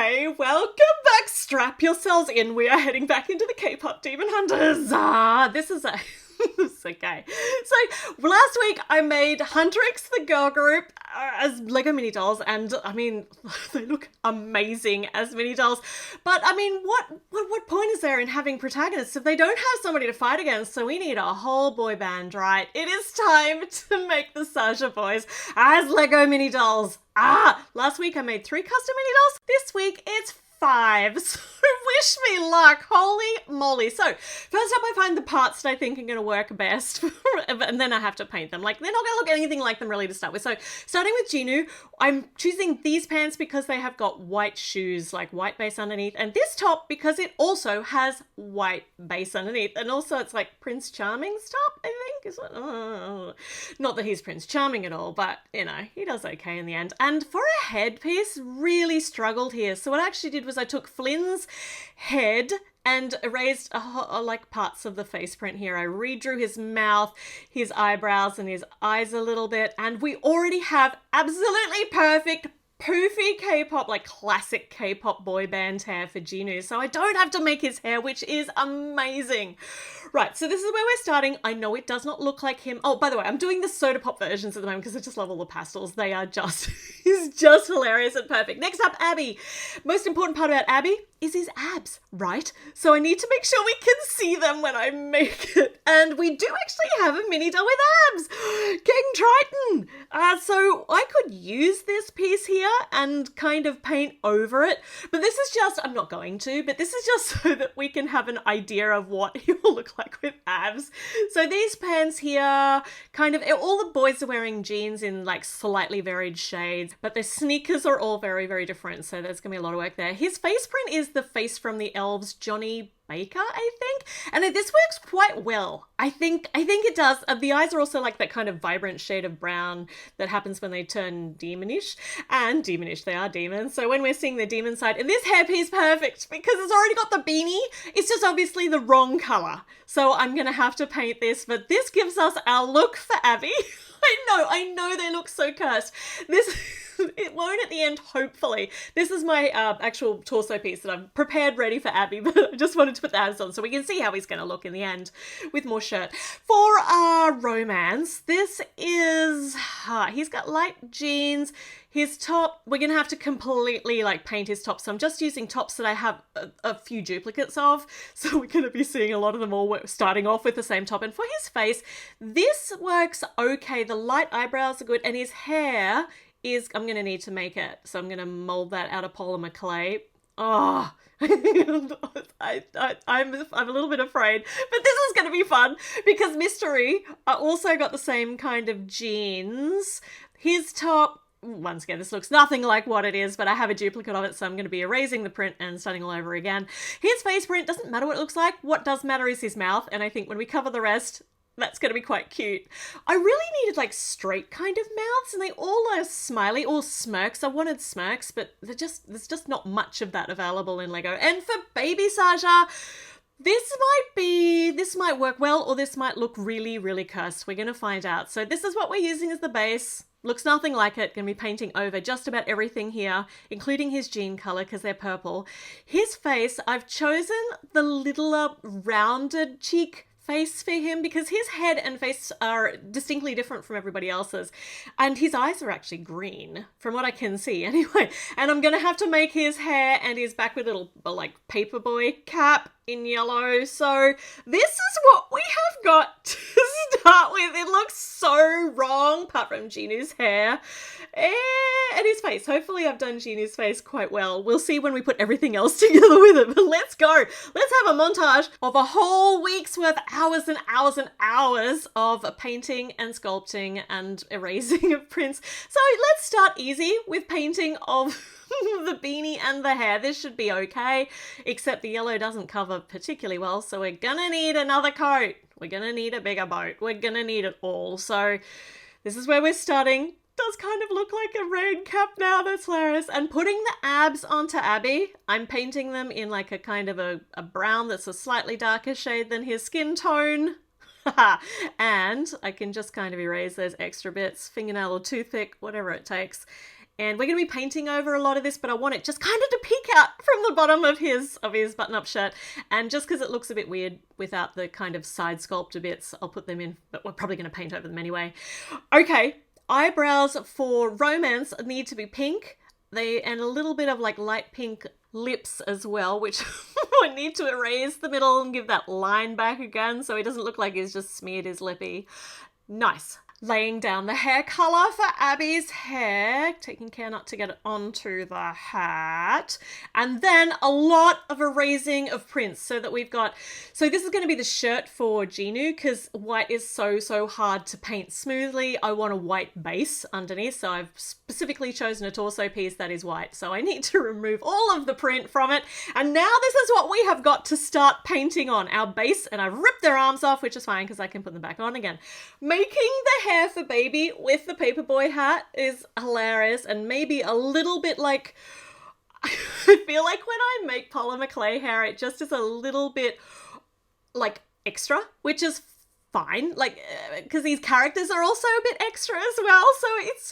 Hey, welcome back. Strap yourselves in. We are heading back into the KPop Demon Hunters. This is okay. So last week I made Huntrix, the girl group, as Lego mini dolls, and I mean, they look amazing as mini dolls. But I mean, what point is there in having protagonists if they don't have somebody to fight against? So we need a whole boy band, right? It is time to make the Saja Boys as Lego mini dolls. Last week I made 3 custom mini dolls. This week it's 5. So wish me luck. Holy moly. So first up I find the parts that I think are going to work best and then I have to paint them. Like, they're not going to look anything like them really to start with. So starting with Jinu, I'm choosing these pants because they have got white shoes, like white base underneath, and this top because it also has white base underneath, and also it's like Prince Charming's top, I think. Is it? Not that he's Prince Charming at all, but you know, he does okay in the end. And for a headpiece, really struggled here. So what I actually did was I took Flynn's head and erased like parts of the face print here. I redrew his mouth, his eyebrows, and his eyes a little bit, and we already have absolutely perfect poofy K-pop, like classic K-pop boy band hair for Jinu. So I don't have to make his hair, which is amazing. Right, so this is where we're starting. I know it does not look like him. Oh, by the way, I'm doing the soda pop versions at the moment because I just love all the pastels. They are just, he's just hilarious and perfect. Next up, Abby. Most important part about Abby is his abs, right? So I need to make sure we can see them when I make it. And we do actually have a mini doll with abs. King Triton. So I could use this piece here and kind of paint over it. But this is just, I'm not going to, but this is just so that we can have an idea of what he will look like with abs. So these pants here, kind of, all the boys are wearing jeans in like slightly varied shades, but their sneakers are all very, very different. So there's gonna be a lot of work there. His face print is the face from the Elves, Johnny Baker, I think. And this works quite well. I think it does. The eyes are also like that kind of vibrant shade of brown that happens when they turn demonish. And demonish, they are demons. So when we're seeing the demon side, and this hairpiece is perfect because it's already got the beanie. It's just obviously the wrong color. So I'm going to have to paint this, but this gives us our look for Abby. I know they look so cursed. It won't at the end, hopefully. This is my actual torso piece that I've prepared ready for Abby, but I just wanted to put the abs on so we can see how he's going to look in the end with more shirt. For our romance, this is, he's got light jeans. His top, we're going to have to completely like paint his top. So I'm just using tops that I have a few duplicates of. So we're going to be seeing a lot of them all starting off with the same top. And for his face, this works okay. The light eyebrows are good. And his hair is, I'm going to need to make it. So I'm going to mold that out of polymer clay. Oh, I'm a little bit afraid, but this is going to be fun because Mystery also got the same kind of jeans. His top, once again, this looks nothing like what it is, but I have a duplicate of it, so I'm going to be erasing the print and starting all over again. His face print doesn't matter what it looks like. What does matter is his mouth, and I think when we cover the rest, that's going to be quite cute. I really needed like straight kind of mouths, and they all are smiley or smirks. I wanted smirks, but there's just not much of that available in Lego. And for baby Saja, this might work well, or this might look really, really cursed. We're going to find out. So this is what we're using as the base. Looks nothing like it. Going to be painting over just about everything here, including his jean color because they're purple. His face, I've chosen the littler rounded cheek face for him because his head and face are distinctly different from everybody else's, and his eyes are actually green from what I can see anyway. And I'm gonna have to make his hair and his back with a little like paperboy cap in yellow. So this is what we have got to start with. It looks so wrong apart from Jinu's hair and his face. Hopefully I've done Jinu's face quite well. We'll see when we put everything else together with it, but let's go. Let's have a montage of a whole week's worth, hours and hours and hours of painting and sculpting and erasing of prints. So let's start easy with painting of the beanie and the hair. This should be okay, except the yellow doesn't cover particularly well, so we're gonna need another coat. We're gonna need a bigger boat. We're gonna need it all. So this is where we're starting. Does kind of look like a rain cap now. That's hilarious. And putting the abs onto Abby, I'm painting them in like a kind of a brown that's a slightly darker shade than his skin tone. And I can just kind of erase those extra bits, fingernail or toothpick, whatever it takes. And we're going to be painting over a lot of this, but I want it just kind of to peek out from the bottom of his button-up shirt. And just because it looks a bit weird without the kind of side sculptor bits, I'll put them in, but we're probably going to paint over them anyway. Okay, eyebrows for romance need to be pink. And a little bit of like light pink lips as well, which I need to erase the middle and give that line back again so he doesn't look like he's just smeared his lippy. Nice. Laying down the hair colour for Abby's hair, taking care not to get it onto the hat. And then a lot of erasing of prints so that we've got, so this is going to be the shirt for Jinu because white is so hard to paint smoothly. I want a white base underneath, so I've specifically chosen a torso piece that is white. So I need to remove all of the print from it. And now this is what we have got to start painting on, our base, and I've ripped their arms off, which is fine because I can put them back on again. Making the hair for baby with the paperboy hat is hilarious, and maybe a little bit like, I feel like when I make polymer clay hair, it just is a little bit like extra, which is fine, like because these characters are also a bit extra as well, so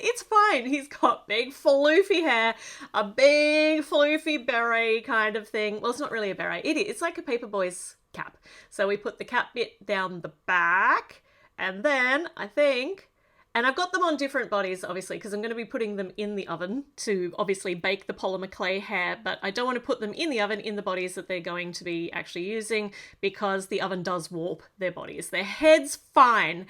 it's fine. He's got big floofy hair, a big floofy beret kind of thing. Well, it's not really a beret, it's like a paperboy's cap. So we put the cap bit down the back, and then I think, and I've got them on different bodies, obviously, because I'm going to be putting them in the oven to obviously bake the polymer clay hair, but I don't want to put them in the oven in the bodies that they're going to be actually using because the oven does warp their bodies. Their head's fine.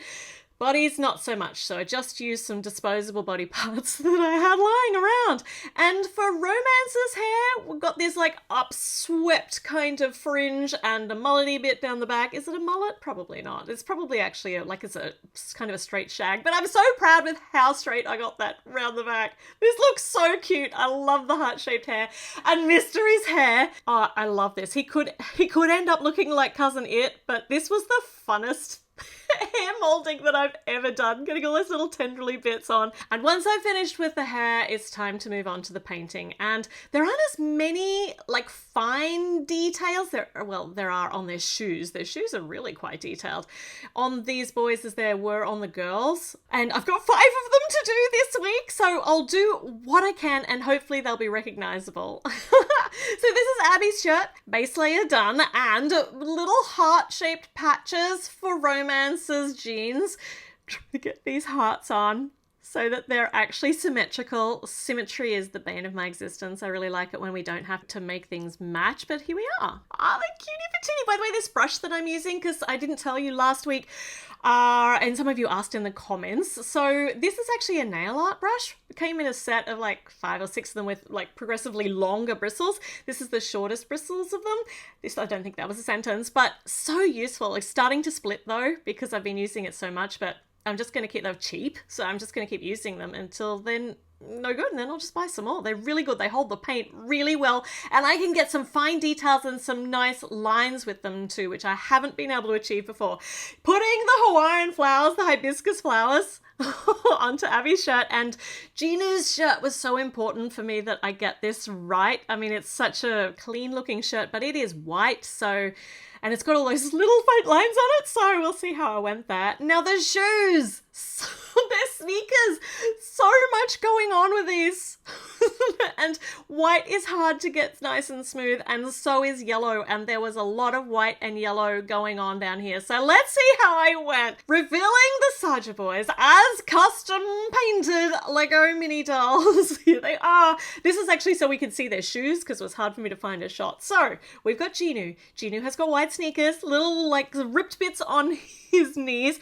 Bodies, not so much. So I just used some disposable body parts that I had lying around. And for Romance's hair, we've got this like upswept kind of fringe and a mullety bit down the back. Is it a mullet? Probably not. It's probably actually it's kind of a straight shag, but I'm so proud with how straight I got that round the back. This looks so cute. I love the heart-shaped hair. And Mystery's hair. Oh, I love this. He could end up looking like Cousin It, but this was the funnest hair molding that I've ever done, getting all those little tendrily bits on. And once I've finished with the hair, it's time to move on to the painting. And there aren't as many like fine details there are on their shoes. Their shoes are really quite detailed on these boys as there were on the girls. And I've got 5 of them to do this week, so I'll do what I can and hopefully they'll be recognizable. So this is Abby's shirt, base layer done, and little heart-shaped patches for Romance's jeans. Trying to get these hearts on so that they're actually symmetrical. Symmetry is the bane of my existence. I really like it when we don't have to make things match, but here we are. Ah, they're cutie patootie. By the way, this brush that I'm using, because I didn't tell you last week, and some of you asked in the comments. So this is actually a nail art brush. It came in a set of like 5 or 6 of them with like progressively longer bristles. This is the shortest bristles of them. This, I don't think that was a sentence, but so useful. It's starting to split though, because I've been using it so much, but I'm just going to keep them cheap. So I'm just going to keep using them until then no good, and then I'll just buy some more. They're really good. They hold the paint really well, and I can get some fine details and some nice lines with them too, which I haven't been able to achieve before. Putting the Hawaiian flowers, the hibiscus flowers, onto Abby's shirt, and Jinu's shirt was so important for me that I get this right. I mean, it's such a clean looking shirt, but it is white, so, and it's got all those little faint lines on it, so we'll see how I went there. Now the shoes, they're sneakers, so much going on with these. And white is hard to get nice and smooth, and so is yellow, and there was a lot of white and yellow going on down here. So let's see how I went. Revealing the Saja Boys as custom painted Lego mini dolls. Here they are. This is actually so we could see their shoes because it was hard for me to find a shot. So we've got Jinu. Jinu has got white sneakers, little like ripped bits on his knees,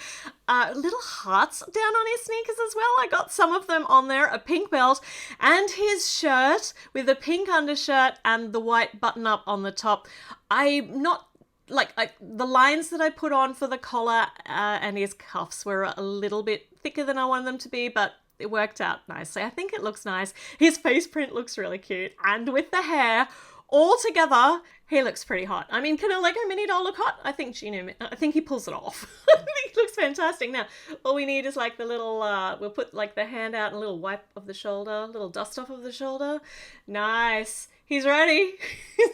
little hearts down on his sneakers as well. I got some of them on there, a pink belt, and his shirt with a pink undershirt and the white button up on the top. I'm not like the lines that I put on for the collar and his cuffs were a little bit thicker than I wanted them to be, but it worked out nicely. I think it looks nice. His face print looks really cute, and with the hair all together, he looks pretty hot. I mean, can a Lego mini doll look hot? I think Jinu, I think he pulls it off. I think he looks fantastic. Now, all we need is like the little, we'll put like the hand out and a little wipe of the shoulder, a little dust off of the shoulder. Nice. He's ready.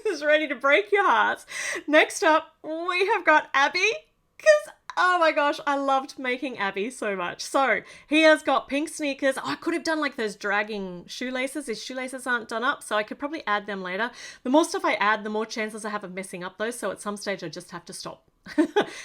He's ready to break your hearts. Next up, we have got Abby, because Oh my gosh, I loved making Abby so much. So he has got pink sneakers. Oh, I could have done like those dragging shoelaces. His shoelaces aren't done up, so I could probably add them later. The more stuff I add, the more chances I have of messing up those, so at some stage I just have to stop.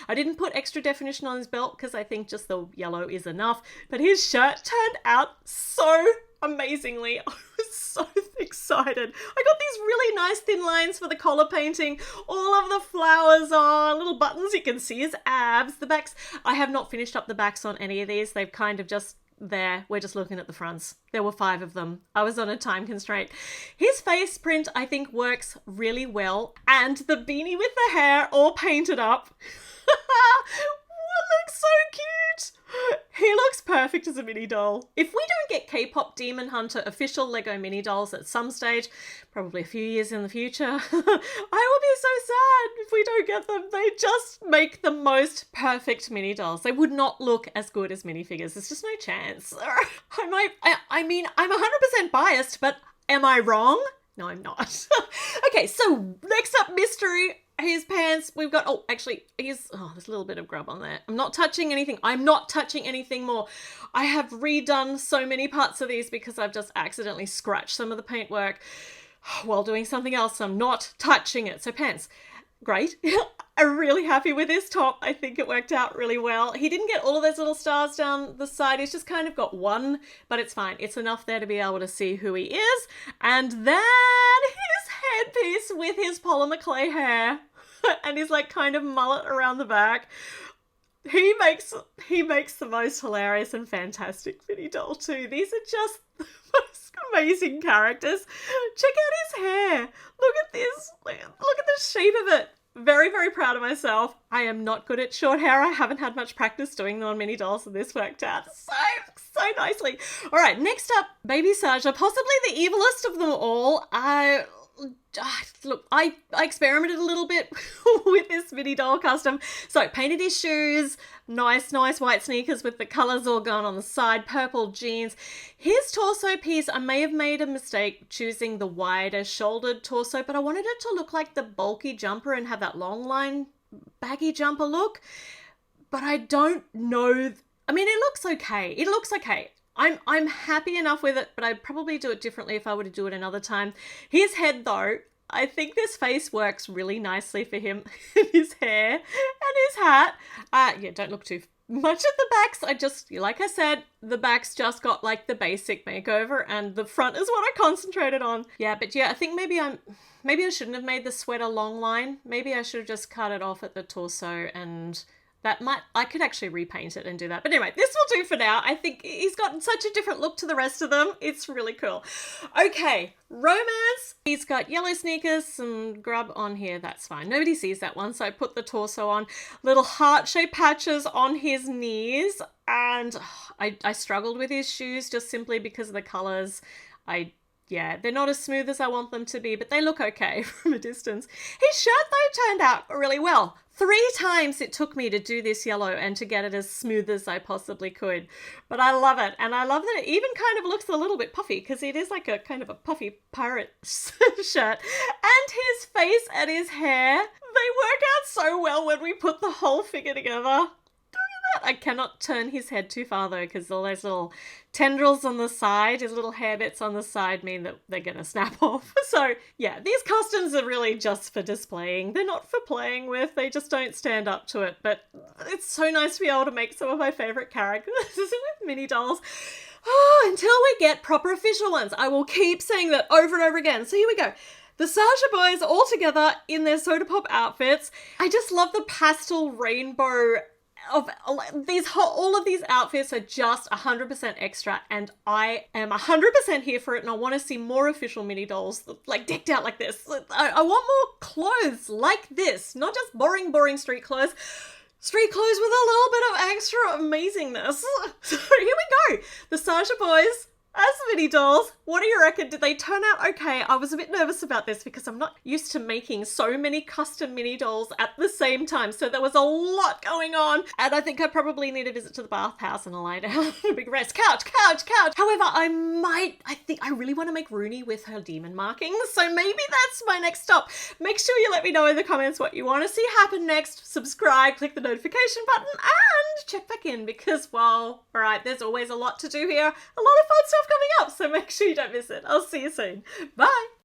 I didn't put extra definition on his belt because I think just the yellow is enough, but his shirt turned out so amazingly. I was so excited. I got these really nice thin lines for the collar painting, all of the flowers on, little buttons you can see his abs, the backs. I have not finished up the backs on any of these. They've kind of just there. We're just looking at the fronts. There were 5 of them. I was on a time constraint. His face print, I think, works really well. And the beanie with the hair all painted up. What looks so cute? He looks perfect as a mini doll. If we don't get KPop Demon Hunter official Lego mini dolls at some stage, probably a few years in the future, I will be so sad if we don't get them. They just make the most perfect mini dolls. They would not look as good as minifigures. There's just no chance. I mean, I'm 100% biased, but am I wrong? No, I'm not. Okay, so next up, mystery. His pants, we've got, there's a little bit of grub on there. I'm not touching anything. I'm not touching anything more. I have redone so many parts of these because I've just accidentally scratched some of the paintwork while doing something else. I'm not touching it. So pants, great. I'm really happy with this top. I think it worked out really well. He didn't get all of those little stars down the side. He's just kind of got one, but it's fine. It's enough there to be able to see who he is. And then his headpiece with his polymer clay hair and his like kind of mullet around the back. He makes the most hilarious and fantastic mini doll too. These are just the most amazing characters. Check out his hair. Look at this. Look at the shape of it. Very, very proud of myself. I am not good at short hair. I haven't had much practice doing them on mini dolls, and this worked out so nicely. All right, next up, baby Saja, possibly the evilest of them all. Look, I experimented a little bit with this mini doll custom. So painted his shoes, nice white sneakers with the colours all gone on the side, purple jeans. His torso piece, I may have made a mistake choosing the wider shouldered torso, but I wanted it to look like the bulky jumper and have that long line baggy jumper look. But I don't know. I mean, it looks okay. It looks okay. I'm happy enough with it, but I'd probably do it differently if I were to do it another time. His head, though, I think this face works really nicely for him. His hair and his hat. Yeah, don't look too much at the backs. Like I said, the backs just got like the basic makeover and the front is what I concentrated on. Yeah, but yeah, I think maybe I shouldn't have made the sweater long line. Maybe I should have just cut it off at the torso, and I could actually repaint it and do that. But anyway, this will do for now. I think he's got such a different look to the rest of them. It's really cool. Okay, romance. He's got yellow sneakers, some grub on here. That's fine. Nobody sees that one, so I put the torso on. Little heart-shaped patches on his knees. And I struggled with his shoes just simply because of the colours. They're not as smooth as I want them to be, but they look okay from a distance. His shirt, though, turned out really well. 3 times it took me to do this yellow and to get it as smooth as I possibly could. But I love it. And I love that it even kind of looks a little bit puffy because it is like a kind of a puffy pirate shirt. And his face and his hair, they work out so well when we put the whole figure together. I cannot turn his head too far though, because all those little tendrils on the side, his little hair bits on the side mean that they're going to snap off. So yeah, these costumes are really just for displaying. They're not for playing with. They just don't stand up to it. But it's so nice to be able to make some of my favourite characters with mini dolls. Until we get proper official ones. I will keep saying that over and over again. So here we go. The Saja Boys all together in their Soda Pop outfits. I just love the pastel rainbow of all of these outfits are just 100% extra, and I am 100% here for it, and I want to see more official mini dolls like decked out like this. I want more clothes like this, not just boring street clothes. Street clothes with a little bit of extra amazingness. So here we go. The Saja Boys as mini dolls, what do you reckon? Did they turn out okay? I was a bit nervous about this because I'm not used to making so many custom mini dolls at the same time. So there was a lot going on. And I think I probably need a visit to the bathhouse and a lie down, a big rest. Couch. However, I think I really want to make Rooney with her demon markings. So maybe that's my next stop. Make sure you let me know in the comments what you want to see happen next. Subscribe, click the notification button, and check back in because, well, all right, there's always a lot to do here. A lot of fun stuff coming up, so make sure you don't miss it. I'll see you soon. Bye.